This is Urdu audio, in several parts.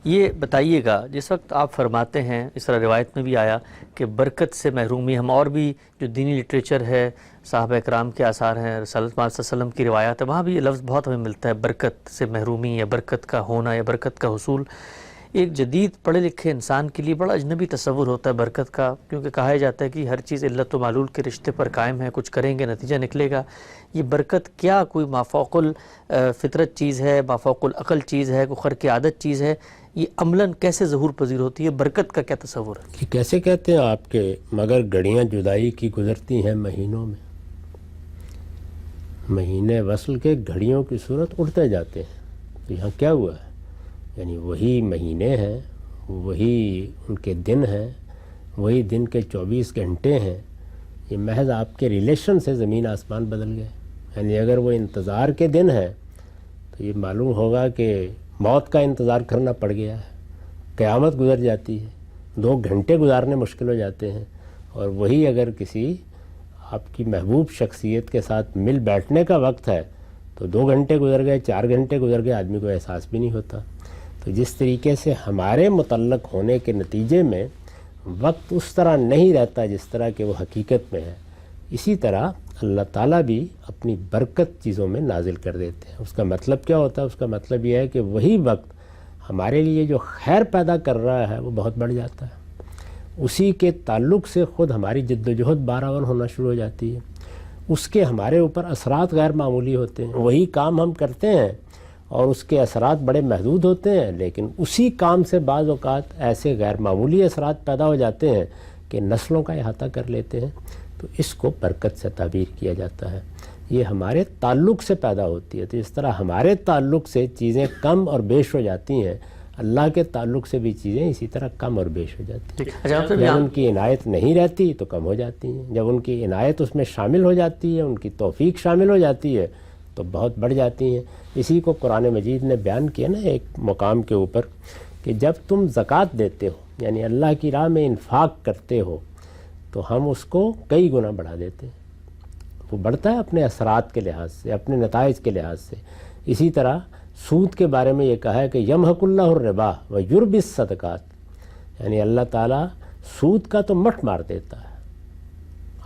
یہ بتائیے گا، جس وقت آپ فرماتے ہیں، اس طرح روایت میں بھی آیا کہ برکت سے محرومی، ہم اور بھی جو دینی لٹریچر ہے، صحابہ اکرام کے آثار ہیں، رسول اللہ صلی اللہ علیہ وسلم کی روایات ہے، وہاں بھی یہ لفظ بہت ہمیں ملتا ہے، برکت سے محرومی یا برکت کا ہونا یا برکت کا حصول۔ ایک جدید پڑھے لکھے انسان کے لیے بڑا اجنبی تصور ہوتا ہے برکت کا، کیونکہ کہا جاتا ہے کہ ہر چیز علت و معلول کے رشتے پر قائم ہے، کچھ کریں گے نتیجہ نکلے گا۔ یہ برکت کیا کوئی مافوق الفطرت چیز ہے، مافوق العقل چیز ہے، کوئی خرق عادت چیز ہے؟ یہ عملاً کیسے ظہور پذیر ہوتی ہے؟ برکت کا کیا تصور ہے؟ کہ کیسے کہتے ہیں آپ کے مگر گھڑیاں جدائی کی گزرتی ہیں مہینوں میں، مہینے وصل کے گھڑیوں کی صورت اڑتے جاتے ہیں۔ تو یہاں کیا ہوا ہے؟ یعنی وہی مہینے ہیں، وہی ان کے دن ہیں، وہی دن کے 24 گھنٹے ہیں، یہ محض آپ کے ریلیشن سے زمین آسمان بدل گئے۔ یعنی اگر وہ انتظار کے دن ہیں تو یہ معلوم ہوگا کہ موت کا انتظار کرنا پڑ گیا ہے، قیامت گزر جاتی ہے، 2 گھنٹے گزارنے مشکل ہو جاتے ہیں۔ اور وہی اگر کسی آپ کی محبوب شخصیت کے ساتھ مل بیٹھنے کا وقت ہے تو 2 گھنٹے گزر گئے، 4 گھنٹے گزر گئے، آدمی کو احساس بھی نہیں ہوتا۔ تو جس طریقے سے ہمارے متعلق ہونے کے نتیجے میں وقت اس طرح نہیں رہتا جس طرح کہ وہ حقیقت میں ہے، اسی طرح اللہ تعالیٰ بھی اپنی برکت چیزوں میں نازل کر دیتے ہیں۔ اس کا مطلب کیا ہوتا ہے؟ اس کا مطلب یہ ہے کہ وہی وقت ہمارے لیے جو خیر پیدا کر رہا ہے وہ بہت بڑھ جاتا ہے، اسی کے تعلق سے خود ہماری جد و جہد باراور ہونا شروع ہو جاتی ہے، اس کے ہمارے اوپر اثرات غیر معمولی ہوتے ہیں۔ وہی کام ہم کرتے ہیں اور اس کے اثرات بڑے محدود ہوتے ہیں، لیکن اسی کام سے بعض اوقات ایسے غیر معمولی اثرات پیدا ہو جاتے ہیں کہ نسلوں کا احاطہ کر لیتے ہیں۔ تو اس کو برکت سے تعبیر کیا جاتا ہے۔ یہ ہمارے تعلق سے پیدا ہوتی ہے۔ تو اس طرح ہمارے تعلق سے چیزیں کم اور بیش ہو جاتی ہیں، اللہ کے تعلق سے بھی چیزیں اسی طرح کم اور بیش ہو جاتی ہیں۔ جب ان کی عنایت نہیں رہتی تو کم ہو جاتی ہیں، جب ان کی عنایت اس میں شامل ہو جاتی ہے، ان کی توفیق شامل ہو جاتی ہے تو بہت بڑھ جاتی ہیں۔ اسی کو قرآن مجید نے بیان کیا نا ایک مقام کے اوپر کہ جب تم زکوٰۃ دیتے ہو، یعنی اللہ کی راہ میں انفاق کرتے ہو، تو ہم اس کو کئی گنا بڑھا دیتے ہیں۔ وہ بڑھتا ہے اپنے اثرات کے لحاظ سے، اپنے نتائج کے لحاظ سے۔ اسی طرح سود کے بارے میں یہ کہا ہے کہ یمحق اللہ الربا ویربی الصدقات، یعنی اللہ تعالیٰ سود کا تو مٹھ مار دیتا ہے،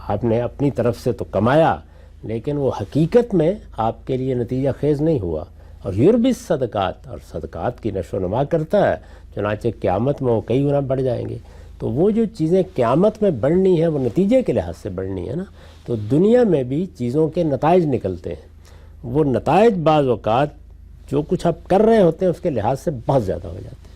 آپ نے اپنی طرف سے تو کمایا لیکن وہ حقیقت میں آپ کے لیے نتیجہ خیز نہیں ہوا، اور یربی الصدقات، اور صدقات کی نشو و نما کرتا ہے، چنانچہ قیامت میں وہ کئی گنا بڑھ جائیں گے۔ تو وہ جو چیزیں قیامت میں بڑھنی ہیں وہ نتیجے کے لحاظ سے بڑھنی ہے نا، تو دنیا میں بھی چیزوں کے نتائج نکلتے ہیں، وہ نتائج بعض اوقات جو کچھ آپ کر رہے ہوتے ہیں اس کے لحاظ سے بہت زیادہ ہو جاتے ہیں۔